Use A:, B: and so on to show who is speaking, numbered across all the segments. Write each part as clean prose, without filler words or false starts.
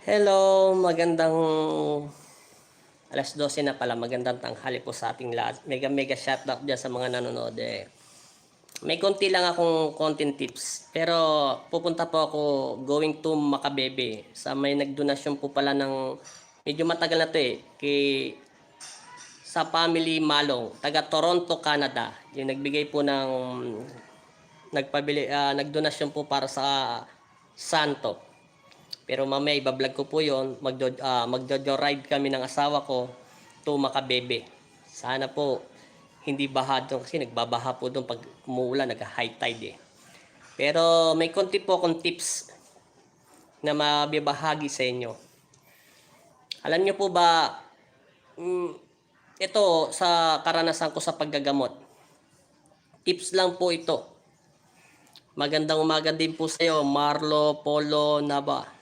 A: Hello, magandang alas 12 na pala. Magandang tanghali po sa ating lahat. Mega mega shoutout dyan sa mga nanonood eh. May konti lang akong content tips. Pero pupunta po ako going to Makabebe. Sa may nagdonasyon po pala ng medyo matagal na to eh. Sa family Malong, taga Toronto, Canada. Yung nagbigay po ng nagdonasyon po para sa Santo. Pero mamaya ibablog ko po yon. Magjo-ride kami ng asawa ko to Makabebe. Sana po hindi baha doon kasi nagbabaha po doon pag umuulan, nag-high tide eh. Pero may konti po akong tips na mabibahagi sa inyo. Alam niyo po ba, ito sa karanasan ko sa paggagamot. Tips lang po ito. Magandang umaga din po sa iyo, Marlo Polo Nava.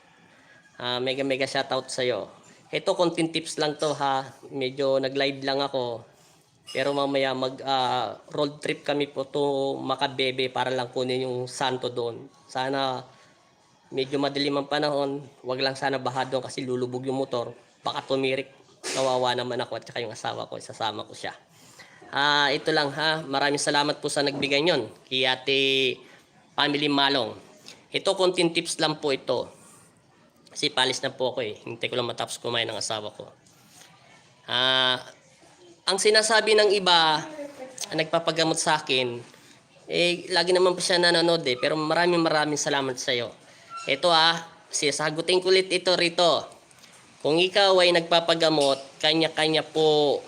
A: Mega mega shoutout sa iyo. Ito content tips lang to ha. Medyo nag-live lang ako. Pero mamaya road trip kami po to Makabebe para lang kunin yung santo doon. Sana medyo madilim ang panahon. Wag lang sana baha doon kasi lulubog yung motor. Baka tumirik. Kawawa naman ako at saka yung asawa ko. Isasama ko siya. Ito lang ha. Maraming salamat po sa nagbigay nyon. Kay Ate Family Malong. Ito content tips lang po ito. Kasi palis na po ako eh. Hintay ko lang matapos kumain ng asawa ko. Ang sinasabi ng iba, nagpapagamot sa akin, lagi naman po siya nanonood eh. Pero maraming salamat sa iyo. Ito sasagutin ko ulit ito rito. Kung ikaw ay nagpapagamot, kanya-kanya po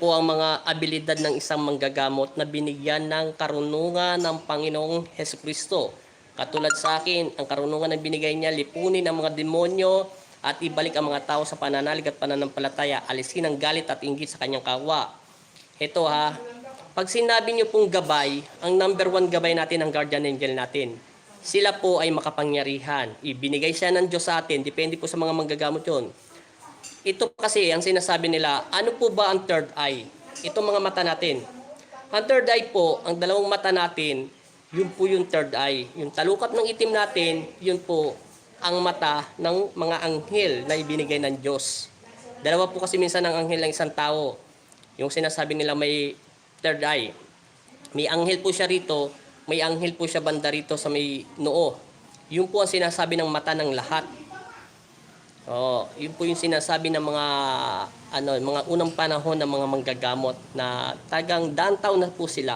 A: ang mga abilidad ng isang manggagamot na binigyan ng karunungan ng Panginoong Hesukristo. Katulad sa akin, ang karunungan na binigay niya, lipunin ang mga demonyo at ibalik ang mga tao sa pananalig at pananampalataya, alisin ang galit at inggit sa kanyang kapwa. Ito pag sinabi niyo pong gabay, ang number one gabay natin ang guardian angel natin. Sila po ay makapangyarihan. Ibinigay siya ng Diyos sa atin, depende po sa mga manggagamot yun. Ito kasi, ang sinasabi nila, ano po ba ang third eye? Itong mga mata natin. Ang third eye po, ang dalawang mata natin, yun po yung third eye. Yung talukap ng itim natin, yun po ang mata ng mga anghel na ibinigay ng Diyos. Dalawa po kasi minsan ang anghel ng isang tao. Yung sinasabi nila may third eye. May anghel po siya rito, may anghel po siya banda rito sa may noo. Yun po ang sinasabi ng mata ng lahat. Yun po yung sinasabi ng mga unang panahon ng mga manggagamot na tagang dantaw na po sila.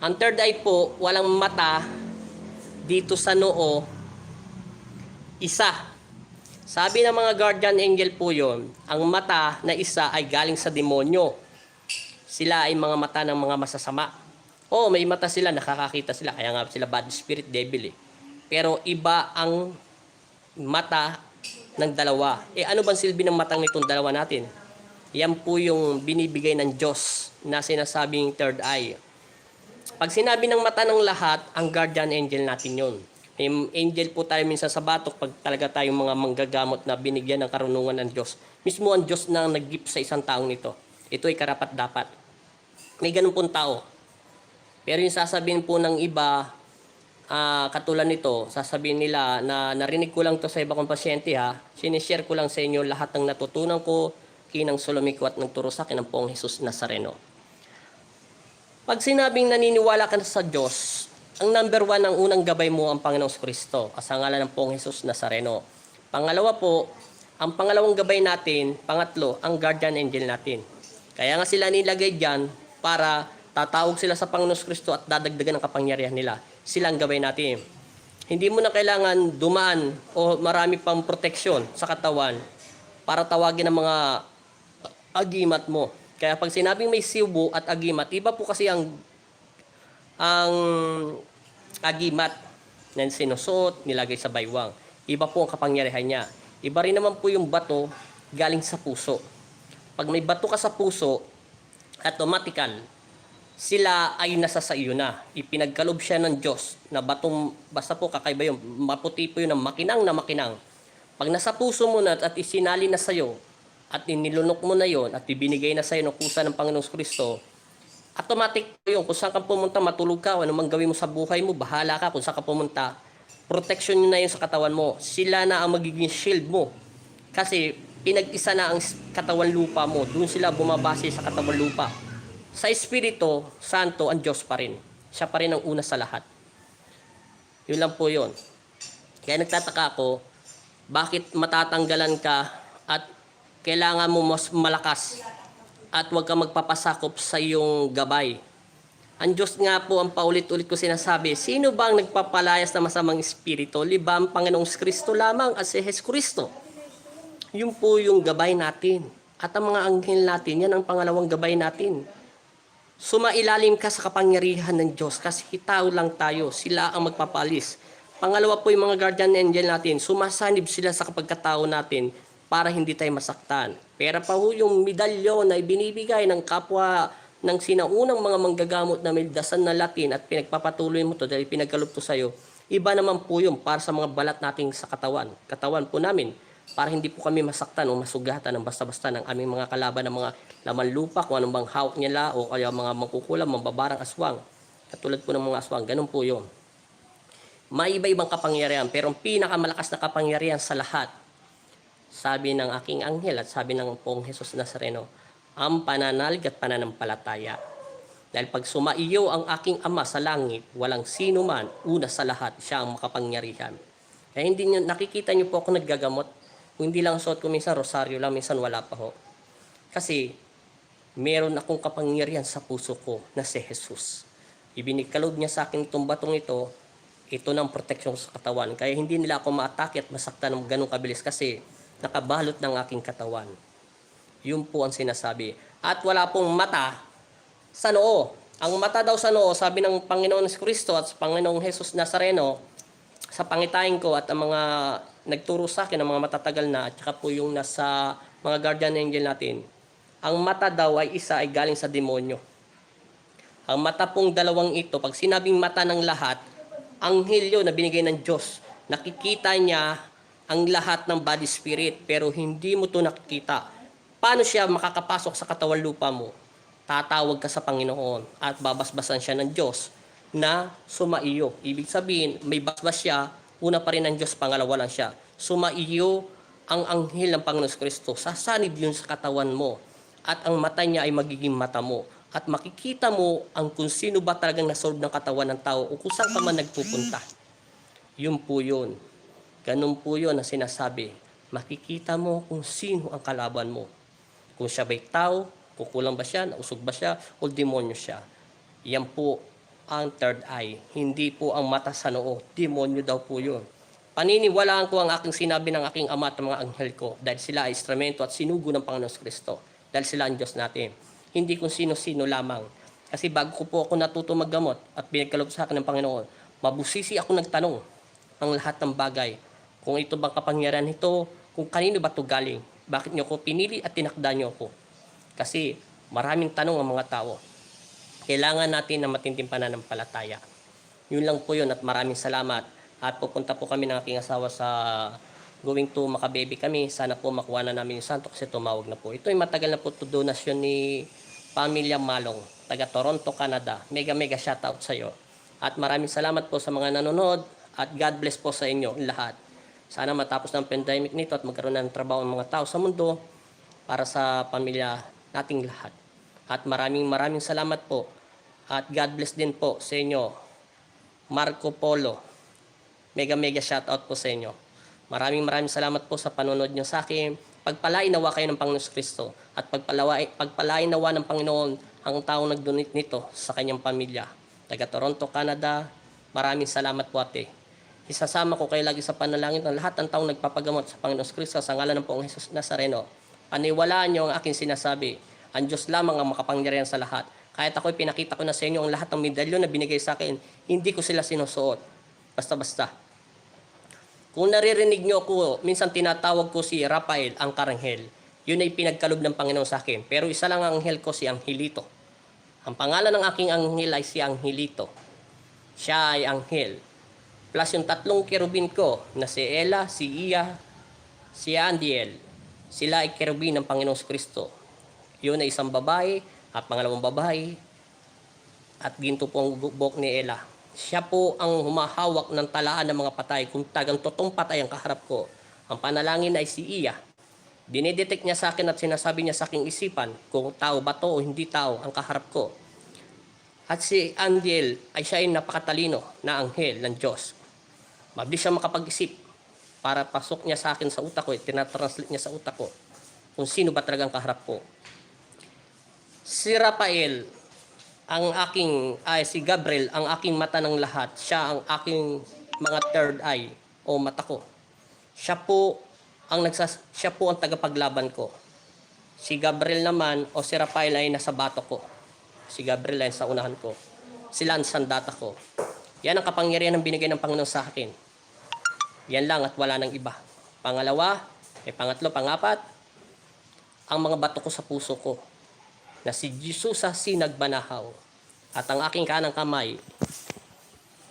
A: Ang third eye po, walang mata dito sa noo, isa. Sabi ng mga guardian angel po yun, ang mata na isa ay galing sa demonyo. Sila ay mga mata ng mga masasama. May mata sila, nakakakita sila, kaya nga sila bad spirit, devil eh. Pero iba ang mata ng dalawa. Ano bang silbi ng matang nitong dalawa natin? Yan po yung binibigay ng Diyos na sinasabing third eye. Pag sinabi ng mata ng lahat, ang guardian angel natin yun. May angel po tayo minsan sa batok pag talaga tayong mga manggagamot na binigyan ng karunungan ng Diyos. Mismo ang Diyos na nag-gift sa isang taong nito. Ito ay karapat dapat. May ganun pong tao. Pero yung sasabihin po ng iba, katulad nito, sasabihin nila na narinig ko lang to sa iba kong pasyente sinishare ko lang sa inyo lahat ng natutunan ko, kinang sulumiko at nagturo sa akin ng Poong Jesus Nazareno. Pag sinabing naniniwala ka na sa Diyos, ang number one, ang unang gabay mo ang Panginoong Kristo, sa ngalan ng Poong Jesus Nazareno. Pangalawa po, ang pangalawang gabay natin, pangatlo, ang guardian angel natin. Kaya nga sila nilagay dyan para tatawag sila sa Panginoong Kristo at dadagdagan ang kapangyarihan nila. Sila ang gabay natin. Hindi mo na kailangan dumaan o marami pang proteksyon sa katawan para tawagin ang mga agimat mo. Kaya pag sinabing may sibo at agimat, iba po kasi ang agimat na sinusuot, nilagay sa baywang. Iba po ang kapangyarihan niya. Iba rin naman po yung bato galing sa puso. Pag may bato ka sa puso, automatical, sila ay nasa sa iyo na. Ipinagkalob siya ng Diyos na batong, basta po kakaiba yun, maputi po yun na makinang. Pag nasa puso mo na at isinali na sa iyo, at inilunok mo na yon at ibinigay na sa iyo ng kusa ng Panginoong Kristo, automatic po yun. Kung saan ka pumunta, matulog ka, ano mang gawin mo sa buhay mo, bahala ka kung saan ka pumunta. protection nyo na yun sa katawan mo. Sila na ang magiging shield mo. Kasi pinag-isa na ang katawan lupa mo. Doon sila bumabase sa katawan lupa. Sa Espiritu Santo, ang Diyos pa rin. Siya pa rin ang una sa lahat. Yun lang po yun. Kaya nagtataka ako, bakit matatanggalan ka at kailangan mo mas malakas at huwag ka magpapasakop sa iyong gabay. Ang Diyos nga po ang paulit-ulit ko sinasabi, sino ba ang nagpapalayas na masamang espiritu? Liba ang Panginoong Kristo lamang at si Jesus Kristo. Yun po yung gabay natin. At ang mga anghel natin, yan ang pangalawang gabay natin. Sumailalim ka sa kapangyarihan ng Diyos kasi tao lang tayo, sila ang magpapalis. Pangalawa po yung mga guardian angel natin, sumasanib sila sa kapagkatao natin para hindi tayo masaktan. Pero pa ho yung medalyon na ibinibigay ng kapwa ng sinaunang mga manggagamot na may dasal na Latin at pinagpapatuloy mo to dahil pinagkaloob to sa'yo, iba naman po yun para sa mga balat nating sa katawan po namin, para hindi po kami masaktan o masugatan ng basta-basta ng aming mga kalaban ng mga laman lupa, kung anong bang hawak nila o kaya mga mangkukulam, mambabarang aswang, katulad po ng mga aswang, ganun po yun. May iba-ibang kapangyarihan, pero ang pinakamalakas na kapangyarihan sa lahat, sabi ng aking anghel at sabi ng Poong Jesus Nazareno, ang pananalig at pananampalataya. Dahil pag sumaiyo ang aking Ama sa langit, walang sino man, una sa lahat, siya ang makapangyarihan. Kaya hindi nyo, nakikita nyo po ako naggagamot. Kung hindi lang suot ko minsan rosaryo lang, minsan wala pa ho. Kasi meron akong kapangyarihan sa puso ko na si Jesus. Ibinigkalob niya sa akin itong batong ito ng proteksyon sa katawan. Kaya hindi nila ako maatake at masaktan ng ganong kabilis kasi nakabalot ng aking katawan. Yun po ang sinasabi. At wala pong mata sa noo. Ang mata daw sa noo, sabi ng Panginoon Kristo at Panginoong Jesus Nazareno, sa pangitain ko at ang mga nagturo sa akin, ang mga matatagal na, at saka po yung nasa mga guardian angel natin, ang mata daw ay isa ay galing sa demonyo. Ang mata pong dalawang ito, pag sinabing mata ng lahat, anghel yun na binigay ng Diyos. Nakikita niya ang lahat ng body spirit, pero hindi mo to nakikita. Paano siya makakapasok sa katawan lupa mo? Tatawag ka sa Panginoon at babasbasan siya ng Diyos na sumaiyo. Ibig sabihin, may basbas siya, una pa rin ng Diyos, pangalawa lang siya. Sumaiyo ang anghel ng Panginoon Kristo. Sasanib yun sa katawan mo. At ang mata niya ay magiging mata mo. At makikita mo ang kung sino ba talagang nasolve ng katawan ng tao o kung saan ka man nagpupunta. Yun po yun. Ganun po yun na sinasabi. Makikita mo kung sino ang kalaban mo. Kung siya ba'y tao, kukulang ba siya, nausog ba siya, o demonyo siya. Yan po ang third eye. Hindi po ang mata sa noo. Demonyo daw po yun. Paniniwalaan ko ang aking sinabi ng aking Ama at mga anghel ko dahil sila ay instrumento at sinugo ng Panginoon Kristo. Dahil sila ang Diyos natin. Hindi kung sino-sino lamang. Kasi bago ko po ako natuto maggamot at pinagkaloob sa akin ng Panginoon, mabusisi ako nagtanong ang lahat ng bagay. Kung ito bang kapangyarihan ito, kung kanino ba ito galing. Bakit nyo ko pinili at tinakda nyo ako? Kasi maraming tanong ang mga tao. Kailangan natin na matinding pananampalataya. Yun lang po yun at maraming salamat. At pupunta po kami ng aking asawa sa going to Makababy kami. Sana po makuha na namin yung santo kasi tumawag na po. Ito ay matagal na po ito donasyon ni Pamilya Malong, taga Toronto, Canada. Mega shoutout sa iyo. At maraming salamat po sa mga nanonood at God bless po sa inyo lahat. Sana matapos ng pandemic nito at magkaroon ng trabaho ng mga tao sa mundo para sa pamilya nating lahat. At maraming salamat po. At God bless din po sa inyo. Marco Polo. Mega shoutout po sa inyo. Maraming salamat po sa panonood nyo sa akin. Pagpalain nawa kayo ng Panginoon Kristo. At pagpalain nawa ng Panginoon ang taong nag-donate nito sa kanyang pamilya. Taga Toronto, Canada. Maraming salamat po ate. Isasama ko kayo lagi sa panalangin ng lahat ng taong nagpapagamot sa Panginoon Kristo sa ngalan ng Poong Jesus Nazareno. Paniwalaan nyo ang aking sinasabi. Ang Diyos lamang ang makapangyarihan sa lahat. Kahit ako'y pinakita ko na sa inyo ang lahat ng medalyon na binigay sa akin, hindi ko sila sinusuot. Basta-basta. Kung naririnig nyo ako, minsan tinatawag ko si Rafael, ang Karanghel. Yun ay pinagkalob ng Panginoon sa akin. Pero isa lang ang anghel ko, si Angelito. Ang pangalan ng aking anghel ay si Angelito. Siya ay anghel. Plus yung tatlong kerubin ko na si Ella, si Iya, si Andiel. Sila ay kerubin ng Panginoong Kristo. Yun ay isang babae at pangalawang babae at ginto po ang buhok ni Ella. Siya po ang humahawak ng talaan ng mga patay. Kung tagang totoong patay ang kaharap ko, ang panalangin ay si Iya. Dinidetect niya sa akin at sinasabi niya sa aking isipan kung tao ba to o hindi tao ang kaharap ko. At si Angel ay siya ay napakatalino na anghel ng Diyos. Mabilis siya makapag-isip para pasok niya sa akin sa utak ko, tinatranslate niya sa utak ko kung sino ba talagang kaharap ko. Si Rafael, si Gabriel, ang aking mata ng lahat. Siya ang aking mga third eye o mata ko. Siya po ang tagapaglaban ko. Si Gabriel naman o si Rafael ay nasa bato ko. Si Gabriel ay sa unahan ko. Sila ang sandata ko. Yan ang kapangyarihan ng binigay ng Panginoon sa akin. Yan lang at wala nang iba. Pangalawa, pangatlo, pangapat, ang mga bato ko sa puso ko na si Jesus sa sinagbanahaw at ang aking kanang kamay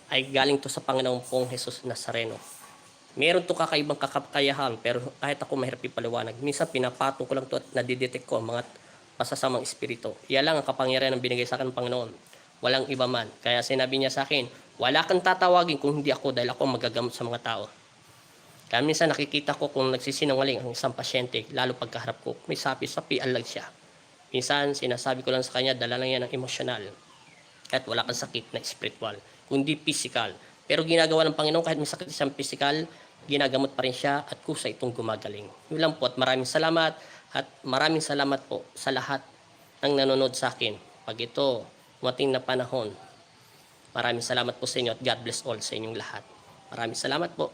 A: ay galing to sa Panginoong pong Jesus Nazareno. Meron to kakaibang kakayahan pero kahit ako mahirap ipaliwanag. Minsan pinapatong ko lang to at nadidetect ko ang mga masasamang espiritu. Yan lang ang kapangyarihan ng binigay sa akin ng Panginoon. Walang iba man. Kaya sinabi niya sa akin, wala kang tatawagin kung hindi ako dahil ako magagamot sa mga tao. Kaya minsan nakikita ko kung nagsisinungaling ang isang pasyente, lalo pagkaharap ko, may sapi-sapian lang siya. Minsan sinasabi ko lang sa kanya, dala lang yan ng emosyonal. Kahit wala kang sakit na spiritual, kundi physical. Pero ginagawa ng Panginoon kahit may sakit siyang physical, ginagamot pa rin siya at kusa itong gumagaling. Yun lang po at maraming salamat po sa lahat ng nanonood sa akin. Pag ito, dumating na panahon, maraming salamat po sa inyo at God bless all sa inyong lahat. Maraming salamat po.